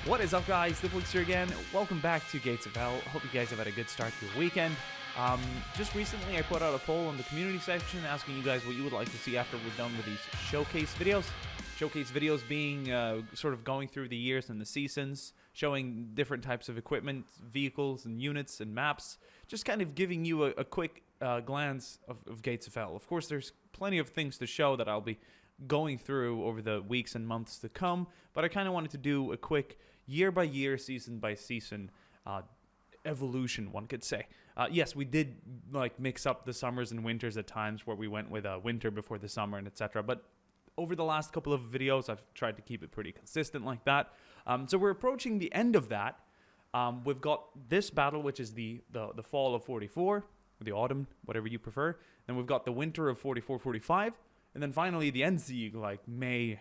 What is up, guys? DiplexHeated here again. Welcome back to Gates of Hell. Hope you guys have had a good start to your weekend. Just recently, I put out a poll on the community section asking you guys what you would like to see after we're done with these showcase videos. Showcase videos being sort of going through the years and the seasons, showing different types of equipment, vehicles, and units and maps. Just kind of giving you a quick glance of Gates of Hell. Of course, there's plenty of things to show that I'll be going through over the weeks and months to come, but I kind of wanted to do a quick year-by-year, season-by-season evolution, one could say. Yes, we did mix up the summers and winters at times, where we went with winter before the summer and etc. But over the last couple of videos, I've tried to keep it pretty consistent like that. So we're approaching the end of that. We've got this battle, which is the fall of 44, or the autumn, whatever you prefer. Then we've got the winter of 44-45. And then finally the Endsieg, like May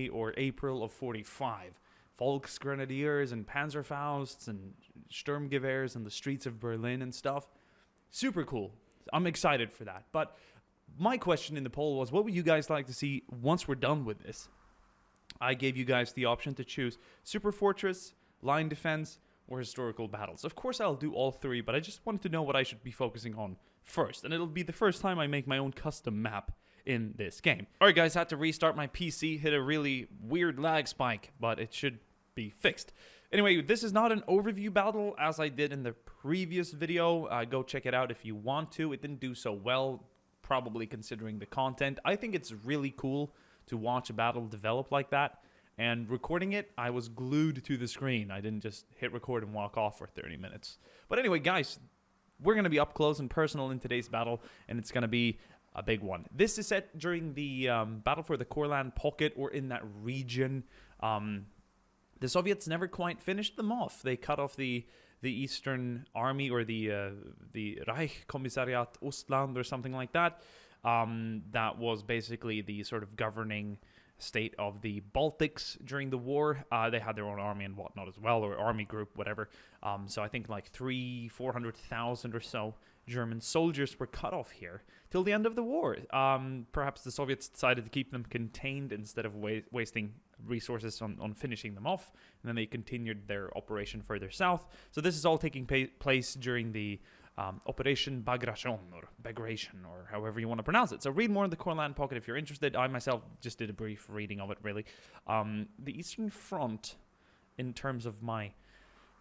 or April of 45. Volksgrenadiers and Panzerfausts and Sturmgewehrs in the streets of Berlin and stuff. Super cool. I'm excited for that. But my question in the poll was, what would you guys like to see once we're done with this? I gave you guys the option to choose Super Fortress, Line Defense, or Historical Battles. Of course, I'll do all three, but I just wanted to know what I should be focusing on first. And it'll be the first time I make my own custom map in this game. Alright guys, had to restart my PC, hit a really weird lag spike, but it should be fixed. Anyway, this is not an overview battle as I did in the previous video. Go check it out if you want to. It didn't do so well, probably considering the content. I think it's really cool to watch a battle develop like that, and recording it, I was glued to the screen. I didn't just hit record and walk off for 30 minutes. But anyway, guys, we're going to be up close and personal in today's battle, and it's going to be a big one. This is set during the battle for the Courland pocket, or in that region. The Soviets never quite finished them off. They cut off the Eastern Army, or the Reich Kommissariat Ostland or something like that. That was basically the sort of governing state of the Baltics during the war. They had their own army and whatnot as well, or army group, whatever. So I think like 400,000 or so German soldiers were cut off here till the end of the war. Perhaps the Soviets decided to keep them contained instead of wasting resources on finishing them off, and then they continued their operation further south. So this is all taking place during the Operation Bagration, or Bagration, or however you want to pronounce it. So read more in the Courland pocket if you're interested. I myself just did a brief reading of it, really. The Eastern Front, in terms of my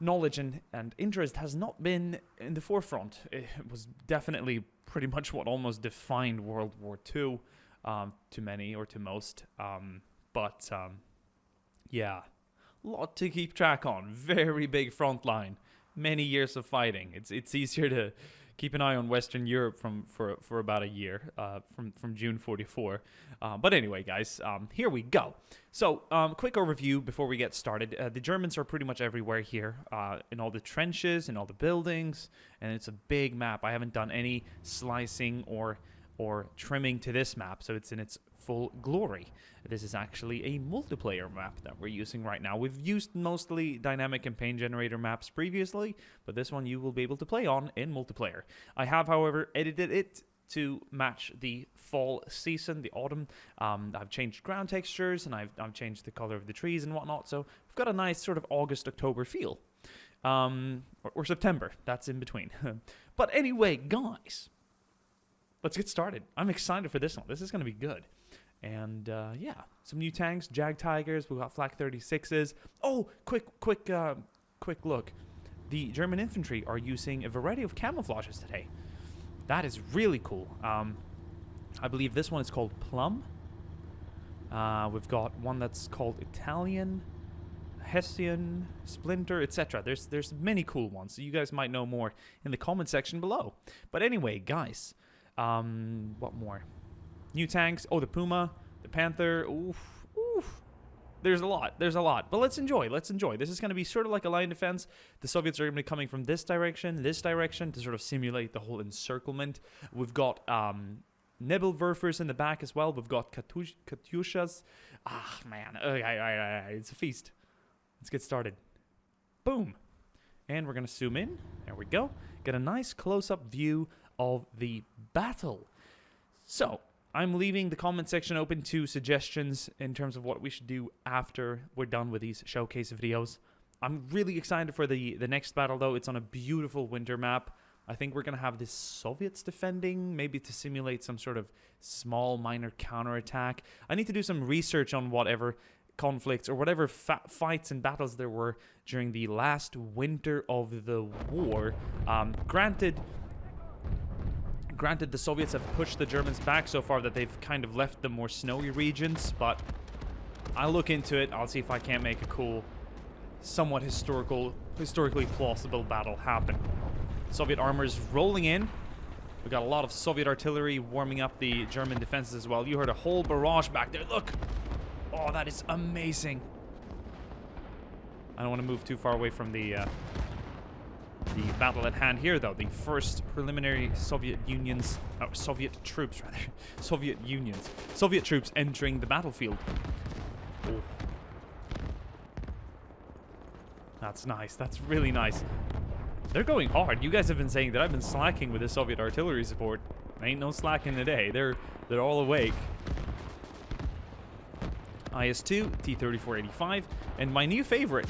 knowledge and interest, has not been in the forefront. It was definitely pretty much what almost defined World War II to many, or to most. Yeah, a lot to keep track on. Very big front line. Many years of fighting. It's easier to keep an eye on Western Europe for about a year, from June 44. But anyway, guys, here we go. So, quick overview before we get started. The Germans are pretty much everywhere here, in all the trenches, in all the buildings, and it's a big map. I haven't done any slicing or trimming to this map, so it's in its full glory. This is actually a multiplayer map that we're using right now. We've used mostly dynamic campaign generator maps previously, but this one you will be able to play on in multiplayer. I have, however, edited it to match the fall season, the autumn. I've changed ground textures, and I've changed the color of the trees and whatnot, so we've got a nice sort of August-October feel. Or September, that's in between. But anyway, guys, let's get started. I'm excited for this one. This is going to be good. And, yeah, some new tanks, Jag Tigers, we've got Flak 36s. Oh, quick look. The German infantry are using a variety of camouflages today. That is really cool. I believe this one is called Plum. We've got one that's called Italian, Hessian, Splinter, etc. There's many cool ones, so you guys might know more in the comment section below. But anyway, guys, what more? New tanks. Oh, the Puma, the Panther. Oof. There's a lot. But let's enjoy. This is going to be sort of like a line defense. The Soviets are going to be coming from this direction to sort of simulate the whole encirclement. We've got Nebelwerfers in the back as well. We've got Katyushas. Ah, man. It's a feast. Let's get started. Boom. And we're going to zoom in. There we go. Get a nice close-up view of the battle. So, I'm leaving the comment section open to suggestions in terms of what we should do after we're done with these showcase videos. I'm really excited for the next battle, though. It's on a beautiful winter map. I think we're going to have the Soviets defending, maybe to simulate some sort of small, minor counterattack. I need to do some research on whatever conflicts or whatever fights and battles there were during the last winter of the war. Granted, the Soviets have pushed the Germans back so far that they've kind of left the more snowy regions, but I'll look into it. I'll see if I can't make a cool, somewhat historically plausible battle happen. Soviet armor is rolling in. We got a lot of Soviet artillery warming up the German defenses as well. You heard a whole barrage back there. Look! Oh, that is amazing. I don't want to move too far away from the battle at hand here, though. The first preliminary Soviet troops entering the battlefield. Oh. That's nice. That's really nice. They're going hard. You guys have been saying that I've been slacking with the Soviet artillery support. Ain't no slacking today. They're all awake. IS-2, T-34-85, and my new favorite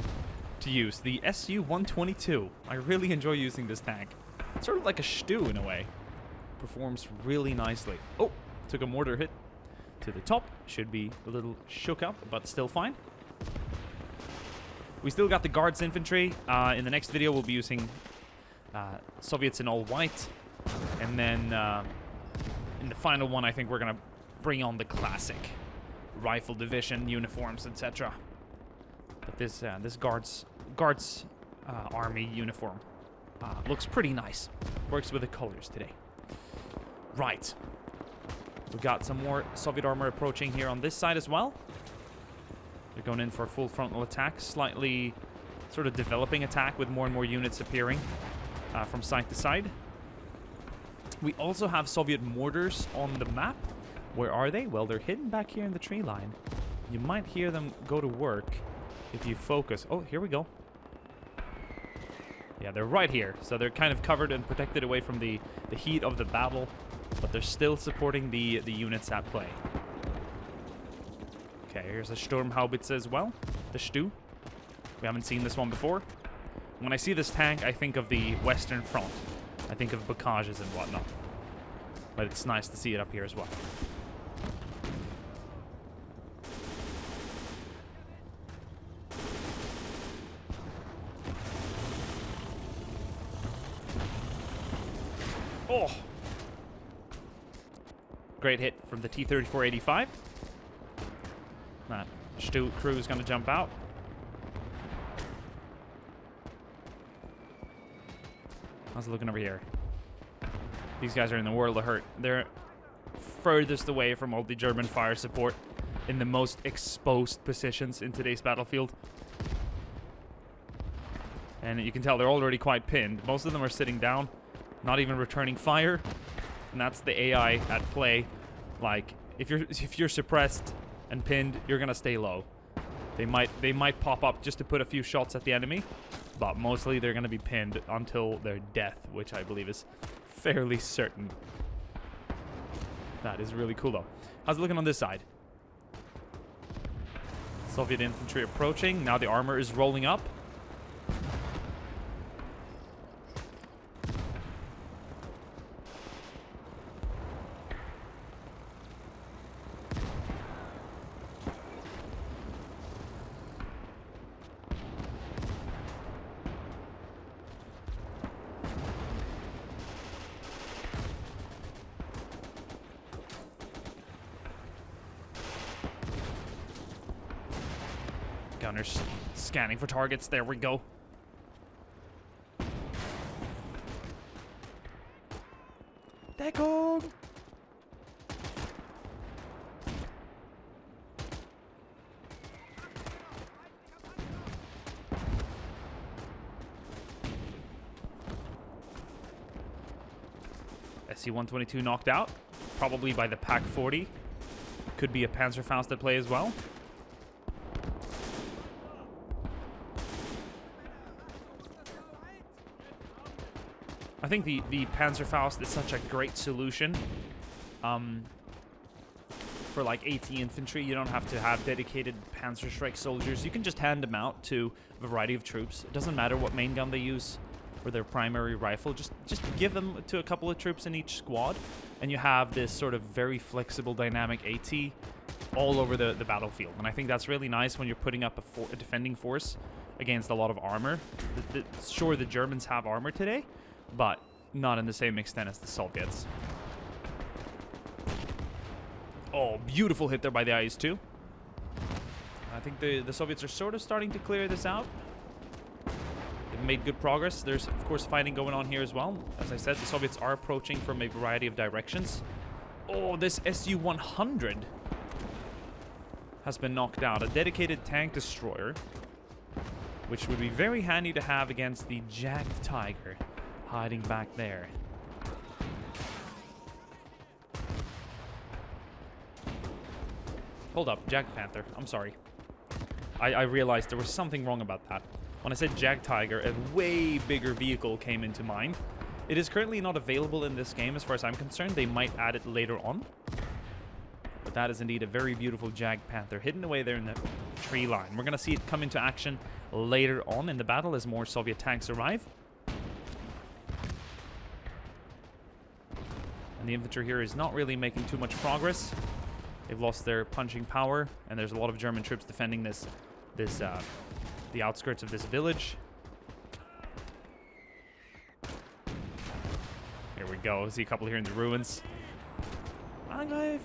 to use, the Su-122. I really enjoy using this tank. It's sort of like a Stu in a way. Performs really nicely. Oh, took a mortar hit to the top. Should be a little shook up, but still fine. We still got the Guards infantry. In the next video, we'll be using Soviets in all white. And then in the final one, I think we're going to bring on the classic rifle division uniforms, etc. But this Guards army uniform looks pretty nice. Works with the colors today. Right. We've got some more Soviet armor approaching here on this side as well. They're going in for a full frontal attack. Slightly sort of developing attack with more and more units appearing from side to side. We also have Soviet mortars on the map. Where are they? Well, they're hidden back here in the tree line. You might hear them go to work if you focus. Oh, here we go. Yeah, they're right here. So they're kind of covered and protected away from the heat of the battle. But they're still supporting the units at play. Okay, here's a Sturmhaubitze as well. The Stu. We haven't seen this one before. When I see this tank, I think of the Western Front. I think of bocages and whatnot. But it's nice to see it up here as well. Oh! Great hit from the T-34-85. That Stu crew is going to jump out. How's it looking over here? These guys are in the world of hurt. They're furthest away from all the German fire support in the most exposed positions in today's battlefield. And you can tell they're already quite pinned. Most of them are sitting down, not even returning fire. And that's the AI at play. Like, if you're suppressed and pinned, you're gonna stay low. They might pop up just to put a few shots at the enemy, but mostly they're gonna be pinned until their death, which I believe is fairly certain. That is really cool, though. How's it looking on this side? Soviet infantry approaching. Now the armor is rolling up. Gunners scanning for targets. There we go. Deckung! SC-122 knocked out, probably by the Pak-40. Could be a Panzerfaust at play as well. I think the Panzerfaust is such a great solution for like AT infantry. You don't have to have dedicated Panzer Strike soldiers. You can just hand them out to a variety of troops. It doesn't matter what main gun they use or their primary rifle. Just give them to a couple of troops in each squad, and you have this sort of very flexible, dynamic AT all over the battlefield. And I think that's really nice when you're putting up a defending force against a lot of armor. Sure, the Germans have armor today, but not in the same extent as the Soviets. Oh, beautiful hit there by the IS-2. I think the Soviets are sort of starting to clear this out. They've made good progress. There's, of course, fighting going on here as well. As I said, the Soviets are approaching from a variety of directions. Oh, this Su-100 has been knocked out. A dedicated tank destroyer, which would be very handy to have against the Jagged Tiger hiding back there. Hold up, Jagged Panther. I'm sorry. I realized there was something wrong about that. When I said Jagged Tiger, a way bigger vehicle came into mind. It is currently not available in this game as far as I'm concerned. They might add it later on. But that is indeed a very beautiful Jagged Panther hidden away there in the tree line. We're going to see it come into action later on in the battle as more Soviet tanks arrive. And the infantry here is not really making too much progress. They've lost their punching power, and there's a lot of German troops defending the outskirts of this village. Here we go. See a couple here in the ruins. Angriff!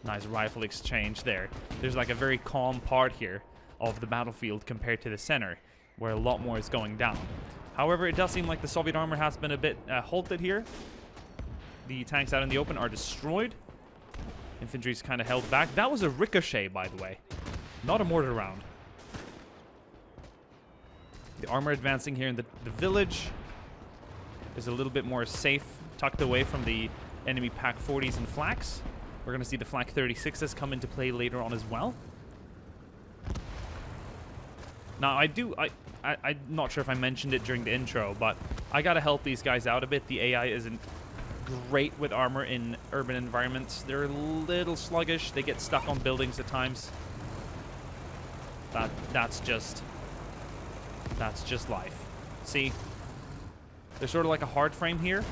Nice rifle exchange there. There's like a very calm part here of the battlefield compared to the center, where a lot more is going down. However, it does seem like the Soviet armor has been a bit halted here. The tanks out in the open are destroyed. Infantry's kind of held back. That was a ricochet, by the way. Not a mortar round. The armor advancing here in the village is a little bit more safe, tucked away from the enemy Pak 40s and flaks. We're going to see the Flak 36s come into play later on as well. Now, I'm not sure if I mentioned it during the intro, but I got to help these guys out a bit. The AI isn't great with armor in urban environments. They're a little sluggish. They get stuck on buildings at times. That's just life. See? There's sort of like a hard frame here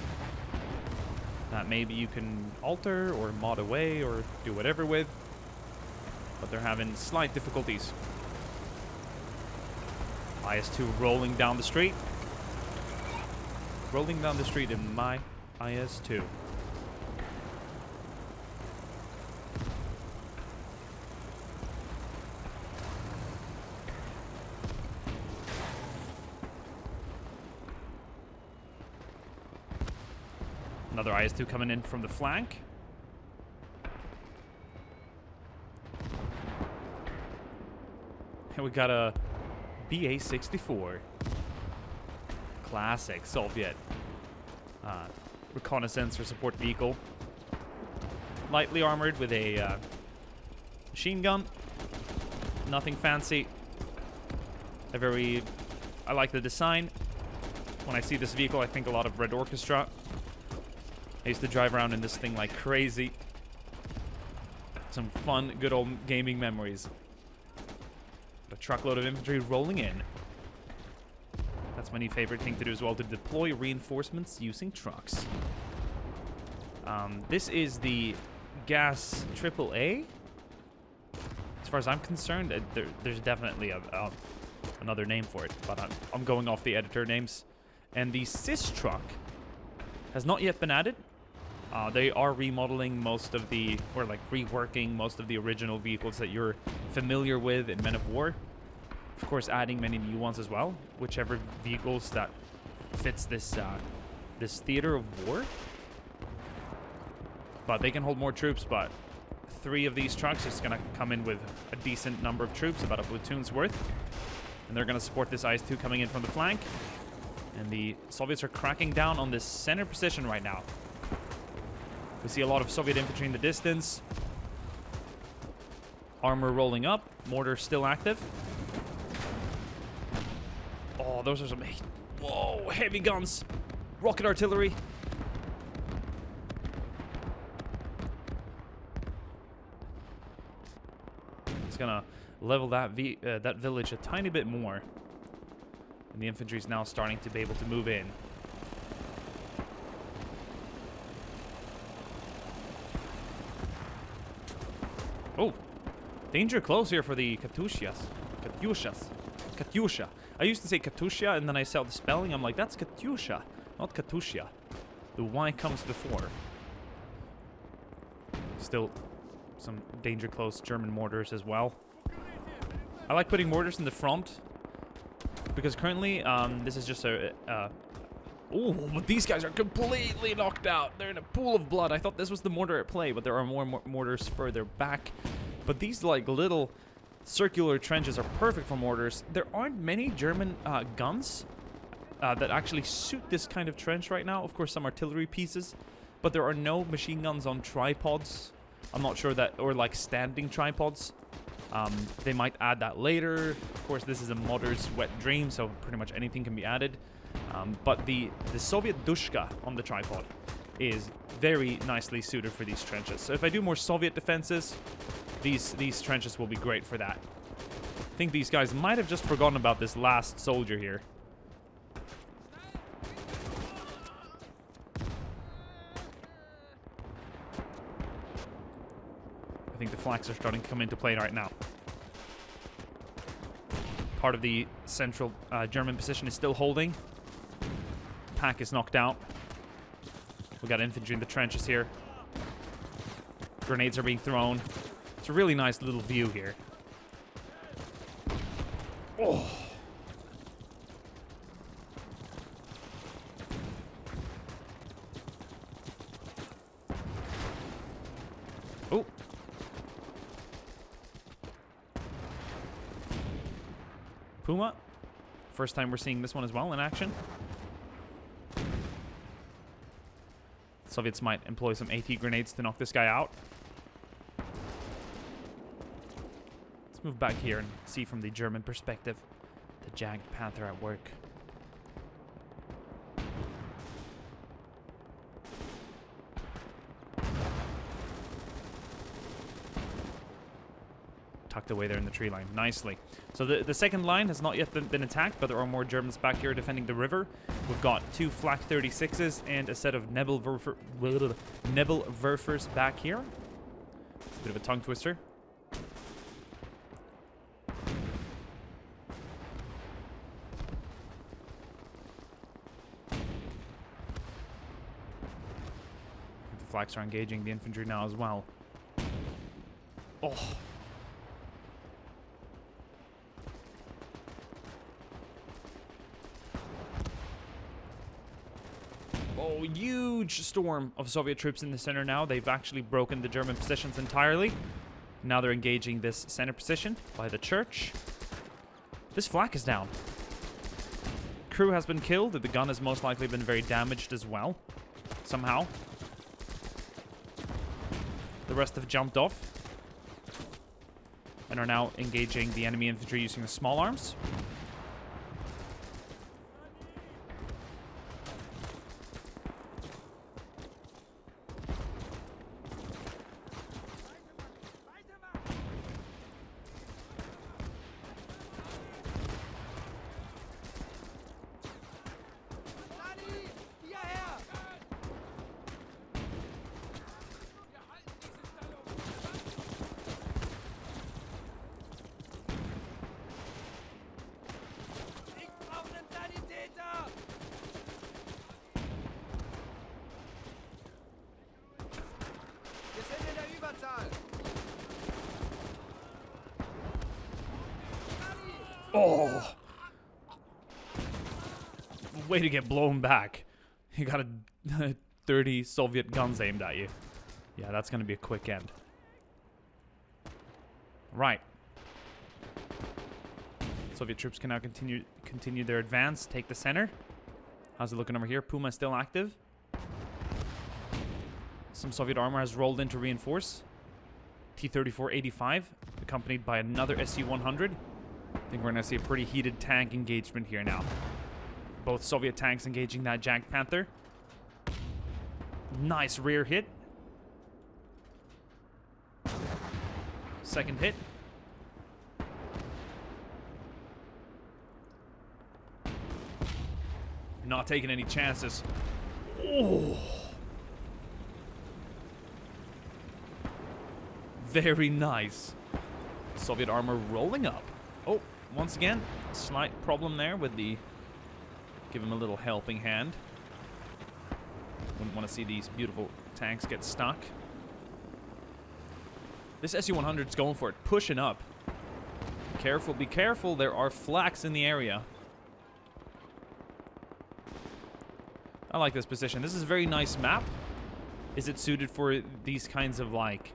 that maybe you can alter or mod away or do whatever with, but they're having slight difficulties. IS-2 rolling down the street. Rolling down the street in my IS-2. Another IS-2 coming in from the flank. And we got a BA-64. Classic Soviet reconnaissance or support vehicle. Lightly armored with a machine gun. Nothing fancy. I like the design. When I see this vehicle, I think a lot of Red Orchestra. I used to drive around in this thing like crazy. Some fun, good old gaming memories. A truckload of infantry rolling in. That's my new favorite thing to do as well, to deploy reinforcements using trucks. This is the Gas AAA. As far as I'm concerned, there's definitely another name for it, but I'm going off the editor names. And the Sis truck has not yet been added. They are remodeling most of the, or like reworking most of the original vehicles that you're familiar with in Men of War. Of course, adding many new ones as well, whichever vehicles that fits this this theater of war. But they can hold more troops, but 3 of these trucks is going to come in with a decent number of troops, about a platoon's worth. And they're going to support this IS-2 coming in from the flank. And the Soviets are cracking down on this center position right now. We see a lot of Soviet infantry in the distance. Armor rolling up. Mortar still active. Oh, those are some... Whoa, heavy guns. Rocket artillery. It's gonna level that that village a tiny bit more. And the infantry is now starting to be able to move in. Oh, danger close here for the Katyushas. Katyusha. I used to say Katusha, and then I saw the spelling. I'm like, that's Katyusha, not Katusha. The Y comes before. Still some danger close German mortars as well. I like putting mortars in the front because currently this is just a oh, but these guys are completely knocked out. They're in a pool of blood. I thought this was the mortar at play, but there are more mortars further back. But these like little circular trenches are perfect for mortars. There aren't many German guns that actually suit this kind of trench right now. Of course, some artillery pieces, but there are no machine guns on tripods. I'm not sure that, or like standing tripods. They might add that later. Of course, this is a modder's wet dream, so pretty much anything can be added. But the Soviet Dushka on the tripod is very nicely suited for these trenches. So if I do more Soviet defenses, these trenches will be great for that. I think these guys might have just forgotten about this last soldier here. I think the flanks are starting to come into play right now. Part of the central German position is still holding. Pack is knocked out. We got infantry in the trenches here. Grenades are being thrown. It's a really nice little view here. Oh. Oh. Puma. First time we're seeing this one as well in action. Soviets might employ some AT grenades to knock this guy out. Let's move back here and see from the German perspective the Jagged Panther at work. Tucked away there in the tree line. Nicely. So the second line has not yet been attacked, but there are more Germans back here defending the river. We've got 2 Flak 36s and a set of Nebelwerfers back here. It's a bit of a tongue twister. The Flaks are engaging the infantry now as well. Oh. Oh, huge storm of Soviet troops in the center now. They've actually broken the German positions entirely. Now they're engaging this center position by the church. This flak is down. Crew has been killed. The gun has most likely been very damaged as well. Somehow. The rest have jumped off. And are now engaging the enemy infantry using the small arms. Oh! Way to get blown back. You got a 30 Soviet guns aimed at you. Yeah, that's going to be a quick end. Right. Soviet troops can now continue their advance, take the center. How's it looking over here? Puma is still active. Some Soviet armor has rolled in to reinforce. T-34-85, accompanied by another Su-100. I think we're going to see a pretty heated tank engagement here now. Both Soviet tanks engaging that Jagged Panther. Nice rear hit. Second hit. Not taking any chances. Oh. Very nice. Soviet armor rolling up. Oh, once again, slight problem there with the... Give him a little helping hand. Wouldn't want to see these beautiful tanks get stuck. This Su-100's going for it, pushing up. Careful, be careful. There are flaks in the area. I like this position. This is a very nice map. Is it suited for these kinds of, like,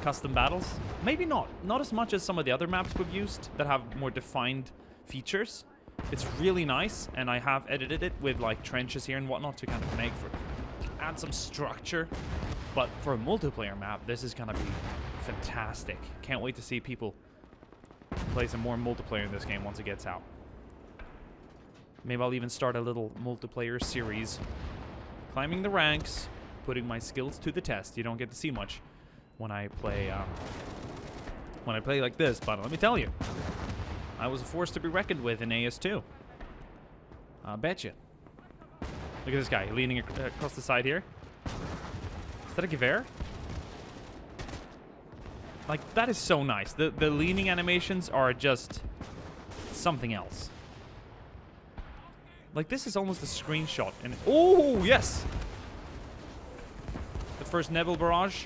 custom battles? Maybe not. Not as much as some of the other maps we've used that have more defined features. It's really nice, and I have edited it with, like, trenches here and whatnot to kind of add some structure. But for a multiplayer map, this is gonna be fantastic. Can't wait to see people play some more multiplayer in this game once it gets out. Maybe I'll even start a little multiplayer series. Climbing the ranks, putting my skills to the test. You don't get to see much when I play like this, but let me tell you, I was a force to be reckoned with in AS2. I bet you. Look at this guy leaning across the side here. Is that a Gewehr? Like, that is so nice. The leaning animations are just something else. Like, this is almost a screenshot. And oh, yes! The first Nebel barrage.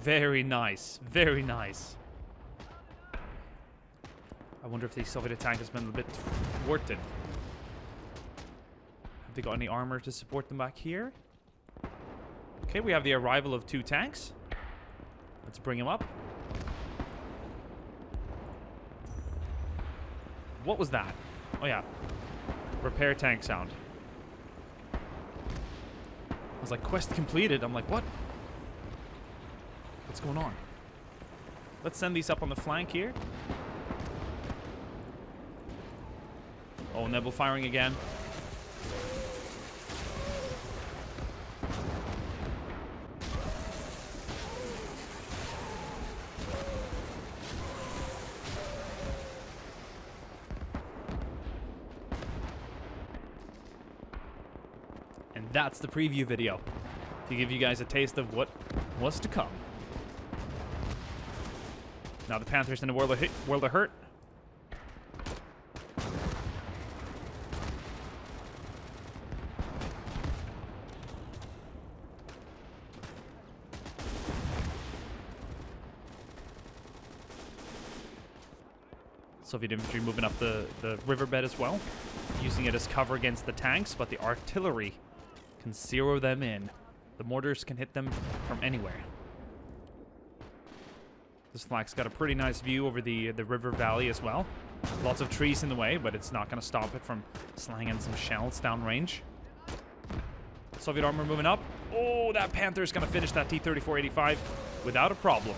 Very nice. Very nice. I wonder if the Soviet attack has been a bit thwarted. Have they got any armor to support them back here? Okay, we have the arrival of 2 tanks. Let's bring them up. What was that? Oh yeah. Repair tank sound. I was like, quest completed. I'm like, what? What's going on? Let's send these up on the flank here. Oh, Nebel firing again. And that's the preview video to give you guys a taste of what was to come. Now the Panthers in a world of hurt. Soviet infantry moving up the riverbed as well, using it as cover against the tanks, but the artillery can zero them in. The mortars can hit them from anywhere. This flak's got a pretty nice view over the river valley as well. Lots of trees in the way, but it's not going to stop it from slanging some shells downrange. Soviet armor moving up. Oh, that Panther's going to finish that T-34-85 without a problem.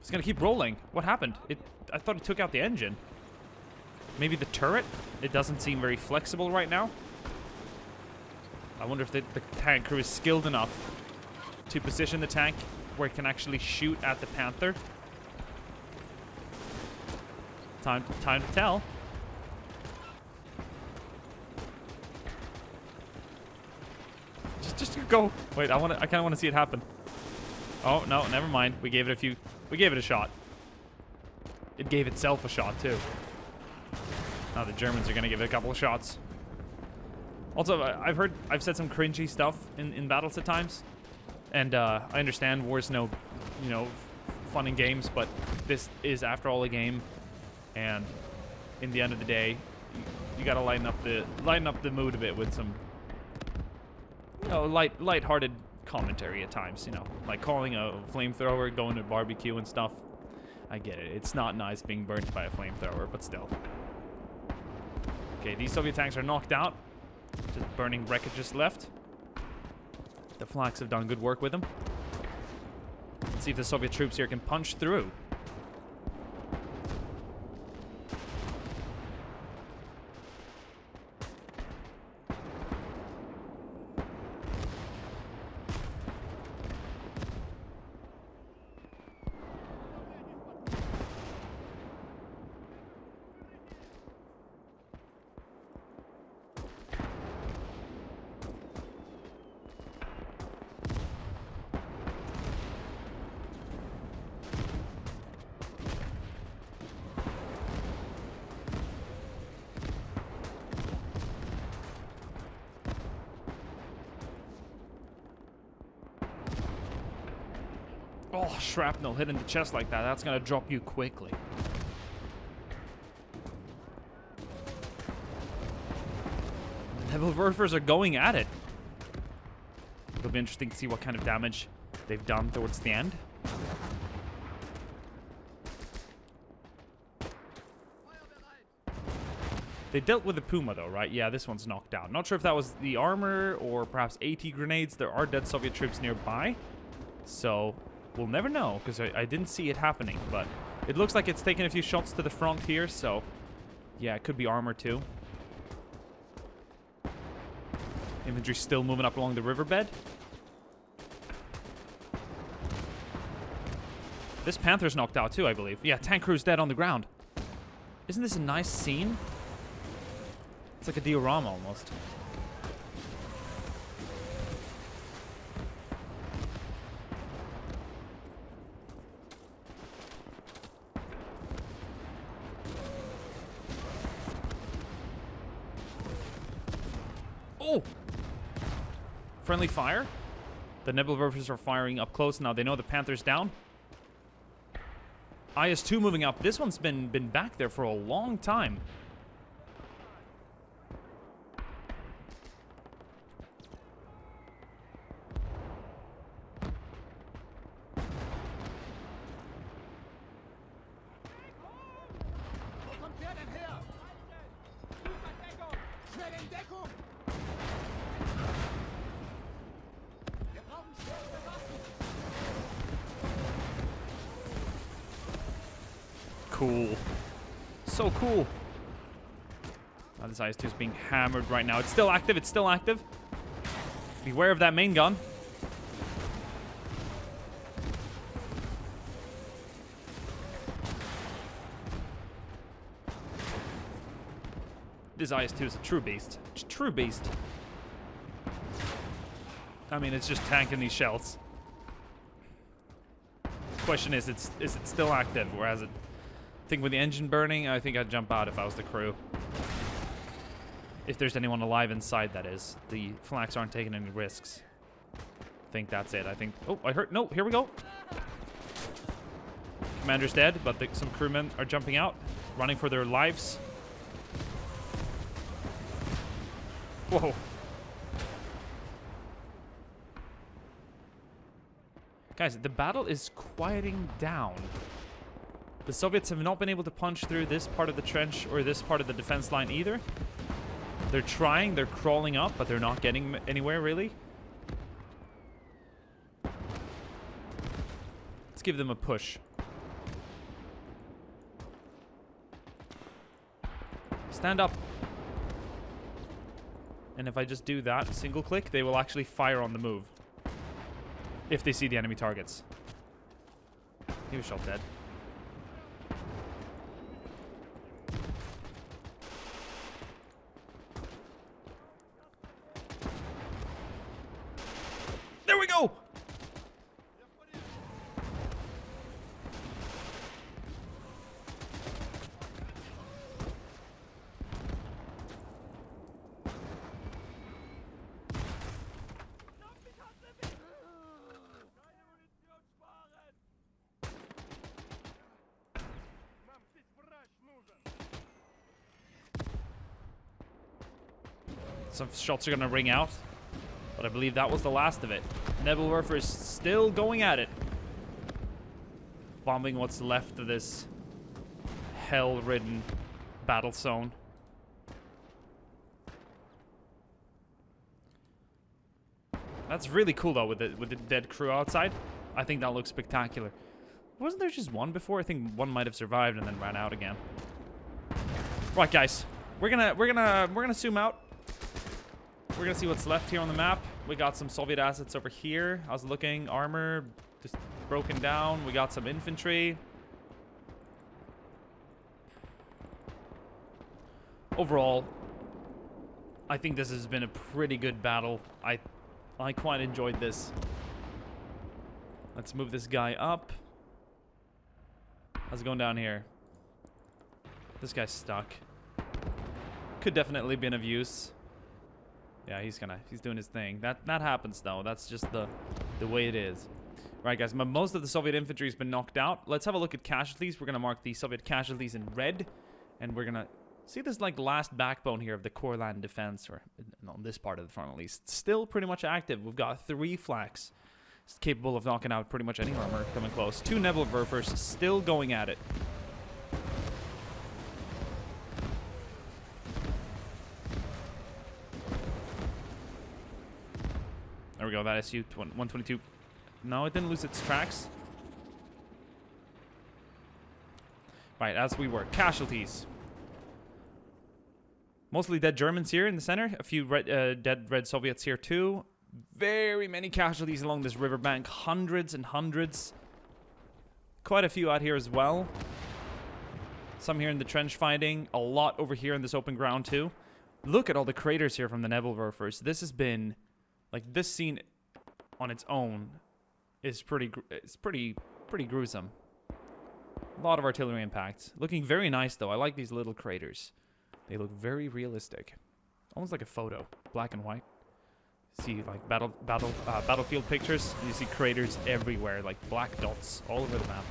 It's going to keep rolling. What happened? I thought it took out the engine. Maybe the turret? It doesn't seem very flexible right now. I wonder if the tank crew is skilled enough to position the tank where it can actually shoot at the Panther. Time to tell. Just go. Wait, I kind of want to see it happen. Oh no, never mind. We gave it a shot. It gave itself a shot too. Now the Germans are gonna give it a couple of shots. Also, I've said some cringy stuff in battles at times, and I understand war's no, fun and games, but this is, after all, a game, and in the end of the day, you gotta lighten up the mood a bit with some, light-hearted commentary at times. Like calling a flamethrower, going to barbecue and stuff. I get it. It's not nice being burnt by a flamethrower, but still. Okay, these Soviet tanks are knocked out. Just burning wreckages left. The flaks have done good work with them. Let's see if the Soviet troops here can punch through. Oh, shrapnel hitting the chest like that. That's gonna drop you quickly. The Nebelwerfers are going at it. It'll be interesting to see what kind of damage they've done towards the end. They dealt with the Puma though, right? Yeah, this one's knocked down. Not sure if that was the armor or perhaps AT grenades. There are dead Soviet troops nearby. So we'll never know because I didn't see it happening. But it looks like it's taken a few shots to the front here. So yeah, it could be armor too. Infantry still moving up along the riverbed. This Panther's knocked out too, I believe. Yeah, tank crew's dead on the ground. Isn't this a nice scene? It's like a diorama almost. Oh! Friendly fire. The Nebelwerfers are firing up close now. They know the Panther's down. IS-2 moving up. This one's been back there for a long time. Cool. So cool. Oh, this IS-2 is being hammered right now. It's still active. It's still active. Beware of that main gun. This IS-2 is a true beast. It's a true beast. I mean, it's just tanking these shells. Question is it still active, or has it? I think with the engine burning, I think I'd jump out if I was the crew. If there's anyone alive inside, that is. The flaks aren't taking any risks. I think that's it. I think... Oh, I heard... No, here we go. Commander's dead, but some crewmen are jumping out, running for their lives. Whoa. Guys, the battle is quieting down. The Soviets have not been able to punch through this part of the trench or this part of the defense line either. They're trying, they're crawling up, but they're not getting anywhere, really. Let's give them a push. Stand up. And if I just do that, single click, they will actually fire on the move. If they see the enemy targets. He was shot dead. There we go! Some shots are going to ring out, but I believe that was the last of it. Nebelwerfer is still going at it. Bombing what's left of this hell-ridden battle zone. That's really cool, though, with the dead crew outside. I think that looks spectacular. Wasn't there just one before? I think one might have survived and then ran out again. Right, guys. We're gonna zoom out. We're gonna see what's left here on the map. We got some Soviet assets over here. I was looking, armor just broken down. We got some infantry. Overall, I think this has been a pretty good battle. I quite enjoyed this. Let's move this guy up. How's it going down here? This guy's stuck. Could definitely been of use. Yeah, he's doing his thing. That happens though. That's just the way it is. Right, guys, most of the Soviet infantry has been knocked out. Let's have a look at casualties. We're going to mark the Soviet casualties in red. And we're going to see this, like, last backbone here of the Courland defense, or on this part of the front at least. Still pretty much active. We've got 3 flaks. It's capable of knocking out pretty much any armor coming close. 2 Nebelwerfers still going at it. There we go, that SU 122. No, it didn't lose its tracks. Right, as we were. Casualties. Mostly dead Germans here in the center. A few dead Red Soviets here too. Very many casualties along this riverbank. Hundreds and hundreds. Quite a few out here as well. Some here in the trench fighting. A lot over here in this open ground too. Look at all the craters here from the Nebelwerfers. This has been... Like, this scene on its own is pretty gruesome. A lot of artillery impacts. Looking very nice, though. I like these little craters. They look very realistic. Almost like a photo. Black and white. See, like, battlefield pictures. You see craters everywhere, like black dots all over the map.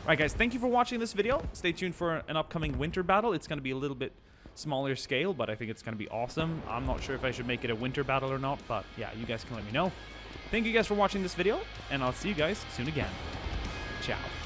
Alright, guys. Thank you for watching this video. Stay tuned for an upcoming winter battle. It's going to be a little bit... smaller scale, but I think it's going to be awesome. I'm not sure if I should make it a winter battle or not, but yeah, you guys can let me know. Thank you guys for watching this video, and I'll see you guys soon again. Ciao.